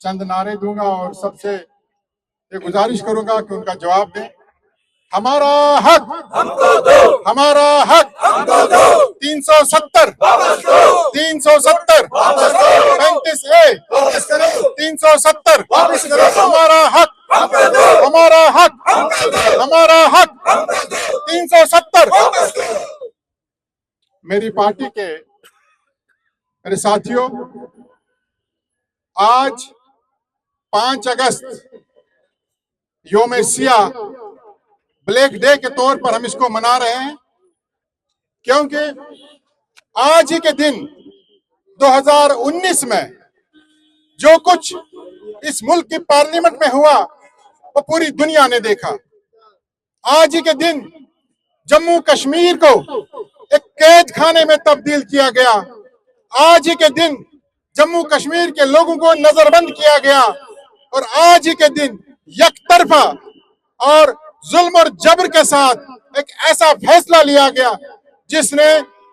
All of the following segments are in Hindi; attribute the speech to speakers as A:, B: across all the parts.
A: चंद नारे दूंगा और सबसे ये गुजारिश करूंगा कि उनका जवाब दें। हमारा हक हमको दो, हमारा हक हमको दो, 370 370 35A 370 हमारा हक हमारा हक हमारा हक 370। मेरी पार्टी के मेरे साथियों, आज 5 अगस्त योम सियाह ब्लैक डे के तौर पर हम इसको मना रहे हैं, क्योंकि आज ही के दिन 2019 में जो कुछ इस मुल्क की पार्लियामेंट में हुआ वो पूरी दुनिया ने देखा। आज ही के दिन जम्मू कश्मीर को एक कैद खाने में तब्दील किया गया। आज ही के दिन जम्मू कश्मीर के लोगों को नजरबंद किया गया और आज ही के दिन यकतरफा और जुल्म और जबर के साथ एक ऐसा फैसला लिया गया जिसने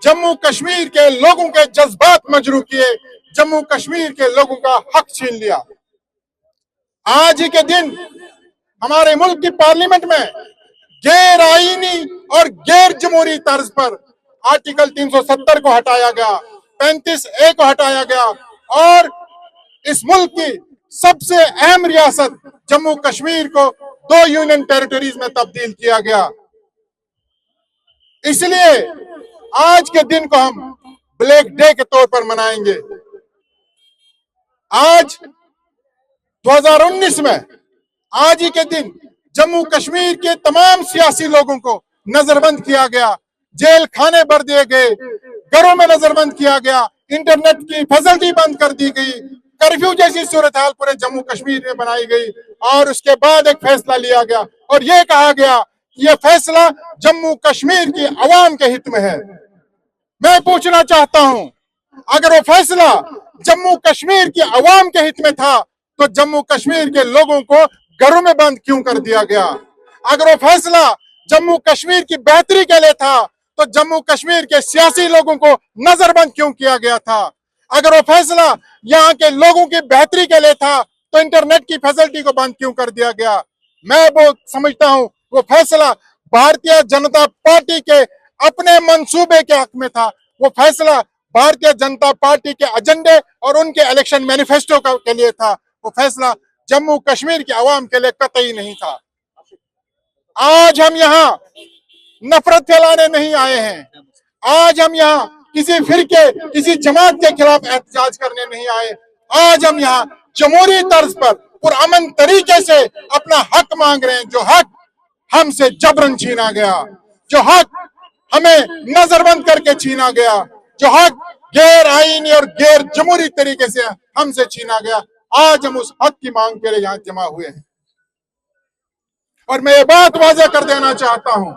A: जम्मू कश्मीर के लोगों के जज्बात मजरू किए, जम्मू कश्मीर के लोगों का हक छीन लिया। आज ही के दिन हमारे मुल्क की पार्लियामेंट में गैर आईनी और गैर जमहूरी तर्ज पर आर्टिकल 370 को हटाया गया, 35A को हटाया गया और इस मुल्क की सबसे अहम रियासत जम्मू कश्मीर को 2 यूनियन टेरिटरीज में तब्दील किया गया। इसलिए आज के दिन को हम ब्लैक डे के तौर पर मनाएंगे। आज 2019 में आज ही के दिन जम्मू कश्मीर के तमाम सियासी लोगों को नजरबंद किया गया, जेल खाने भर दिए गए, घरों में नजरबंद किया गया, इंटरनेट की फैसिलिटी बंद कर दी गई, कर्फ्यू जैसी सूरत हाल पूरे जम्मू कश्मीर में बनाई गई और उसके बाद एक फैसला लिया गया और यह कहा गया कि यह फैसला जम्मू कश्मीर की अवाम के हित में है। मैं पूछना चाहता हूं, अगर वो फैसला जम्मू कश्मीर की अवाम के हित में था तो जम्मू कश्मीर के लोगों को घरों में बंद क्यों कर दिया गया? अगर वो फैसला जम्मू कश्मीर की बेहतरी के लिए था तो जम्मू कश्मीर के सियासी लोगों को नजरबंद क्यों किया गया था? अगर वो फैसला यहाँ के लोगों की बेहतरी के लिए था तो इंटरनेट की फैसिलिटी को बंद क्यों कर दिया गया? मैं वो समझता हूँ वो फैसला भारतीय जनता पार्टी के अपने मंसूबे के हक में था। वो फैसला भारतीय जनता पार्टी के एजेंडे और उनके इलेक्शन मैनिफेस्टो के लिए था। वो फैसला जम्मू कश्मीर के अवाम के लिए कतई नहीं था। आज हम यहाँ नफरत फैलाने नहीं आए हैं। आज हम यहाँ किसी फिरके, किसी जमात के खिलाफ एहतजाज करने नहीं आए। आज हम यहाँ जमहूरी तर्ज पर पुरअमन तरीके से अपना हक मांग रहे हैं, जो हक हमसे जबरन छीना गया, जो हक हमें नजरबंद करके छीना गया, जो हक गैर आईनी और गैर जमहूरी तरीके से हमसे छीना गया। आज हम उस हक की मांग के लिए यहाँ जमा हुए हैं और मैं ये बात वाज़ेह कर देना चाहता हूं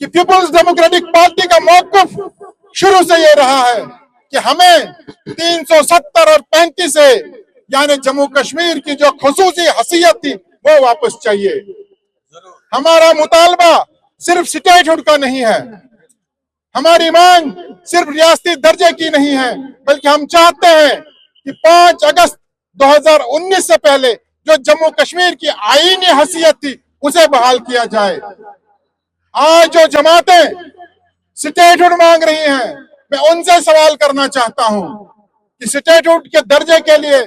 A: कि पीपुल्स डेमोक्रेटिक पार्टी का मौक़िफ़ शुरू से ये रहा है कि हमें 370 और 35A यानी जम्मू कश्मीर की जो खुसूसी हसीयत थी वो वापस चाहिए। हमारा मुतालबा सिर्फ स्टेटहुड का नहीं है, हमारी मांग सिर्फ रियासती दर्जे की नहीं है, बल्कि हम चाहते हैं कि 5 अगस्त 2019 से पहले जो जम्मू कश्मीर की आईनी हसीयत थी उसे बहाल किया जाए। आज जो जमातें स्टेटहुड मांग रही हैं, मैं उनसे सवाल करना चाहता हूं कि स्टेटहुड के दर्जे के लिए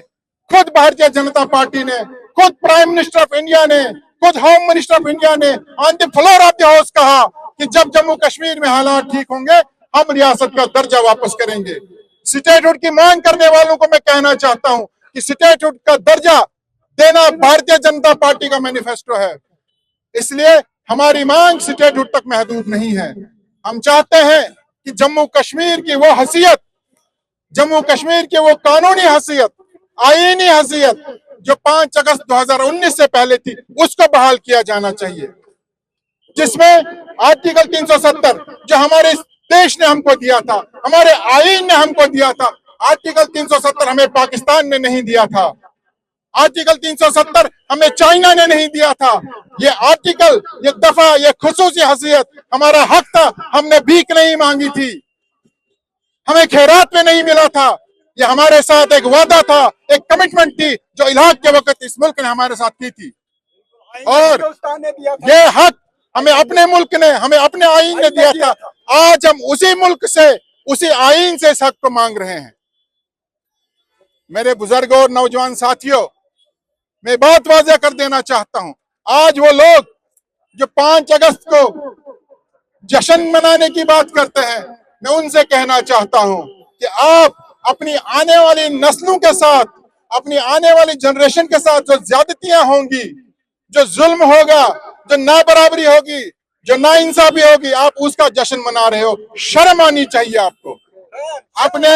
A: खुद भारतीय जनता पार्टी ने, खुद प्राइम मिनिस्टर ऑफ इंडिया ने, खुद होम मिनिस्टर ऑफ इंडिया ने on the floor of the house कहा कि जब जम्मू कश्मीर में हालात ठीक होंगे हम रियासत का दर्जा वापस करेंगे। स्टेटहुड की मांग करने वालों को मैं कहना चाहता हूं कि स्टेटहुड का दर्जा देना भारतीय जनता पार्टी का मैनिफेस्टो है, इसलिए हमारी मांग स्टेटहुड तक महदूद नहीं है। हम चाहते हैं कि जम्मू कश्मीर की वो हसीयत, जम्मू कश्मीर की वो कानूनी हसीयत, आईनी हसीयत जो 5 अगस्त 2019 से पहले थी उसको बहाल किया जाना चाहिए, जिसमें आर्टिकल 370 जो हमारे देश ने हमको दिया था, हमारे आईन ने हमको दिया था। आर्टिकल 370 हमें पाकिस्तान ने नहीं दिया था, आर्टिकल 370 हमें चाइना ने नहीं दिया था। ये आर्टिकल, ये दफा, ये खुसूसी हसीयत हमारा हक था। हमने भीख नहीं मांगी थी, हमें खैरात में नहीं मिला था। ये हमारे साथ एक वादा था, एक कमिटमेंट थी जो इलाक के वक्त इस मुल्क ने हमारे साथ की थी। और ये हक हमें अपने मुल्क ने, हमें अपने आईन ने दिया था। आज हम उसी मुल्क से, उसी आईन से इस हक को मांग रहे हैं। मेरे बुजुर्गों और नौजवान साथियों, मैं बात वाज़ेह कर देना चाहता हूं। आज वो लोग जो 5 अगस्त को जश्न मनाने की बात करते हैं, मैं उनसे कहना चाहता हूं कि आप अपनी आने वाली नस्लों के साथ, अपनी आने वाली जनरेशन के साथ जो ज्यादतियां होंगी, जो जुल्म होगा, जो नाबराबरी होगी, जो नाइंसाफी होगी, आप उसका जश्न मना रहे हो। शर्म आनी चाहिए आपको। अपने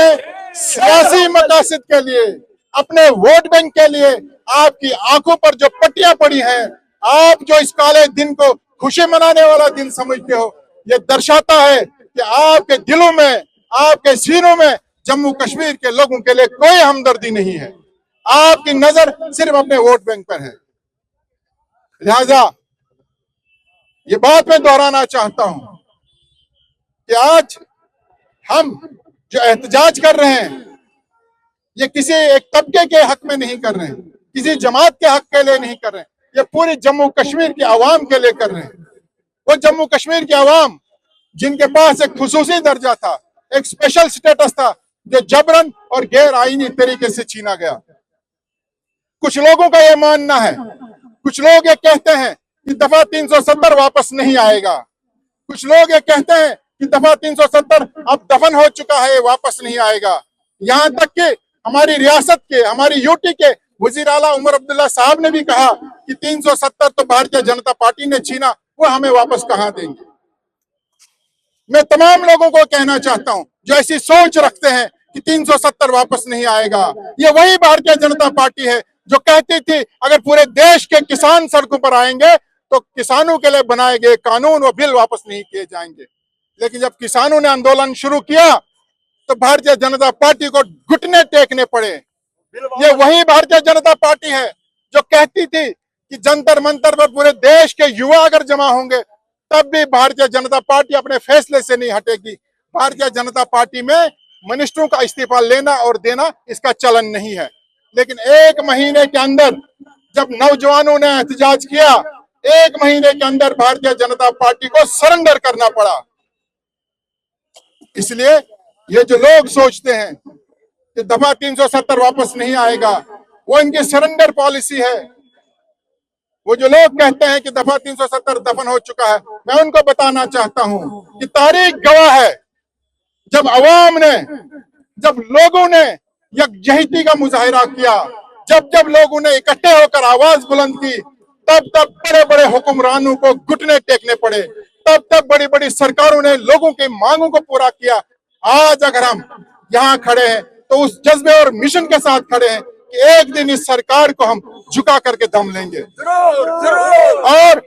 A: सियासी मकासद के लिए, अपने वोट बैंक के लिए आपकी आंखों पर जो पट्टियां पड़ी हैं, आप जो इस काले दिन को खुशी मनाने वाला दिन समझते हो, ये दर्शाता है कि आपके दिलों में, आपके सीनों में जम्मू कश्मीर के लोगों के लिए कोई हमदर्दी नहीं है। आपकी नजर सिर्फ अपने वोट बैंक पर है। लिहाजा ये बात मैं दोहराना चाहता हूं कि आज हम जो एहतजाज कर रहे हैं, ये किसी एक तबके के हक में नहीं कर रहे हैं, किसी जमात के हक के लिए नहीं कर रहे हैं, ये पूरी जम्मू कश्मीर की आवाम के लिए कर रहे हैं। वो जम्मू कश्मीर की आवाम जिनके पास एक खुसूसी दर्जा था, एक स्पेशल स्टेटस था, जो जबरन और गैर आईनी तरीके से छीना गया। कुछ लोगों का यह मानना है, कुछ लोग ये कहते हैं कि दफा 370 वापस नहीं आएगा। कुछ लोग ये कहते हैं कि दफा 370 अब दफन हो चुका है, वापस नहीं आएगा। यहां तक कि हमारी रियासत के, हमारी यूटी के वजीर आला उमर अब्दुल्ला साहब ने भी कहा कि 370 तो भारतीय जनता पार्टी ने छीना, वो हमें वापस कहां देंगे। मैं तमाम लोगों को कहना चाहता हूं जो ऐसी सोच रखते हैं कि 370 वापस नहीं आएगा, ये वही भारतीय जनता पार्टी है जो कहती थी अगर पूरे देश के किसान सड़कों पर आएंगे तो किसानों के लिए बनाए गए कानून व बिल वापस नहीं किए जाएंगे। लेकिन जब किसानों ने आंदोलन शुरू किया तो भारतीय जनता पार्टी को घुटने टेकने पड़े। ये वही भारतीय जनता पार्टी है जो कहती थी कि जंतर मंतर पर पूरे देश के युवा अगर जमा होंगे तब भी भारतीय जनता पार्टी अपने फैसले से नहीं हटेगी। भारतीय जनता पार्टी में मिनिस्टरों का इस्तीफा लेना और देना इसका चलन नहीं है। लेकिन 1 महीने के अंदर जब नौजवानों ने एहतजाज किया, 1 महीने के अंदर भारतीय जनता पार्टी को सरेंडर करना पड़ा। इसलिए ये जो लोग सोचते हैं कि दफा 370 वापस नहीं आएगा, वो इनकी सरेंडर पॉलिसी है। वो जो लोग कहते हैं कि दफा 370 दफन हो चुका है, मैं उनको बताना चाहता हूं कि तारीख गवाह है, जब अवाम ने, जब लोगों ने यकजहती का मुजाहिरा किया, जब जब लोगों ने इकट्ठे होकर आवाज बुलंद की, तब तब बड़े बड़े हुक्मरानों को घुटने टेकने पड़े, तब तब बड़ी बड़ी सरकारों ने लोगों की मांगों को पूरा किया। आज अगर हम यहाँ खड़े हैं तो उस जज्बे और मिशन के साथ खड़े हैं कि एक दिन इस सरकार को हम झुका करके दम लेंगे और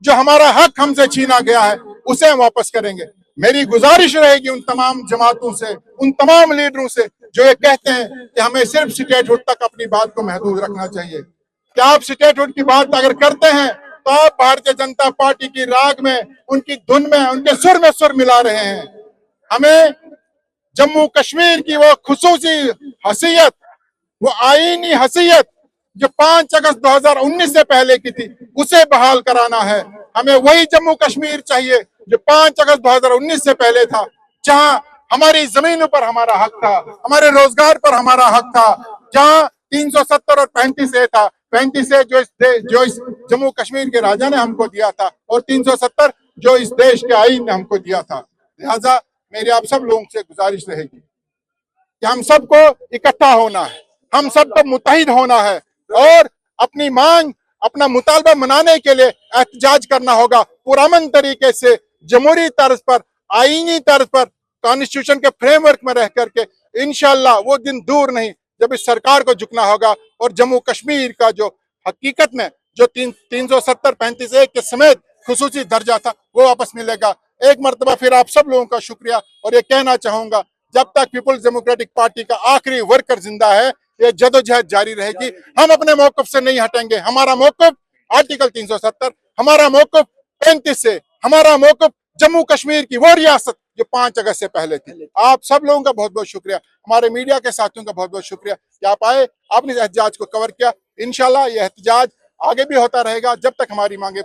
A: जो हमारा हक हमसे छीना गया है उसे हम वापस करेंगे। मेरी गुजारिश रहेगी उन तमाम जमातों से, उन तमाम लीडरों से जो ये कहते हैं कि हमें सिर्फ स्टेटहुड तक अपनी बात को महदूद रखना चाहिए। क्या आप स्टेटहुड की बात अगर करते हैं तो आप भारतीय जनता पार्टी की राग में, उनकी धुन में, उनके सुर में सुर मिला रहे हैं। हमें जम्मू कश्मीर की वो खुसूसी हसीयत, वो आईनी हसीयत जो 5 अगस्त 2019 से पहले की थी, उसे बहाल कराना है। हमें वही जम्मू कश्मीर चाहिए जो 5 अगस्त 2019 से पहले था, जहां हमारी जमीनों पर हमारा हक था, हमारे रोजगार पर हमारा हक था, जहां 370 और 35 ए था, 35 ए जो इस जम्मू कश्मीर के राजा ने हमको दिया था और 370 जो इस देश के आईन ने हमको दिया था। लिहाजा मेरी आप सब लोगों से गुजारिश रहेगी कि हम सबको इकट्ठा होना है, हम सबको मुत्तहिद होना है और अपनी मांग, अपना मुतालबा मनाने के लिए एहतजाज करना होगा पुरअमन तरीके से, जमहूरी तर्ज पर, आईनी तर्ज पर, कॉन्स्टिट्यूशन के फ्रेमवर्क में रह करके। इंशाल्लाह वो दिन दूर नहीं जब इस सरकार को झुकना होगा और जम्मू कश्मीर का जो हकीकत में जो 370 35 ए के समेत खुसूसी दर्जा था वो वापस मिलेगा। एक मरतबा फिर आप सब लोगों का शुक्रिया और ये कहना चाहूंगा, जब तक पीपुल्स डेमोक्रेटिक पार्टी का आखिरी वर्कर जिंदा है ये जदोजहद जारी रहेगी। हम अपने मौकफ से नहीं हटेंगे। हमारा मौकफ आर्टिकल 370, हमारा मौकफ 35 से, हमारा मौकफ जम्मू कश्मीर की वो रियासत जो 5 अगस्त से पहले थी। आप सब लोगों का बहुत बहुत शुक्रिया, हमारे मीडिया के साथियों का बहुत बहुत शुक्रिया कि आप आए, आपने एहतजाज को कवर किया। इंशाल्लाह ये एहतजाज आगे भी होता रहेगा जब तक हमारी मांगे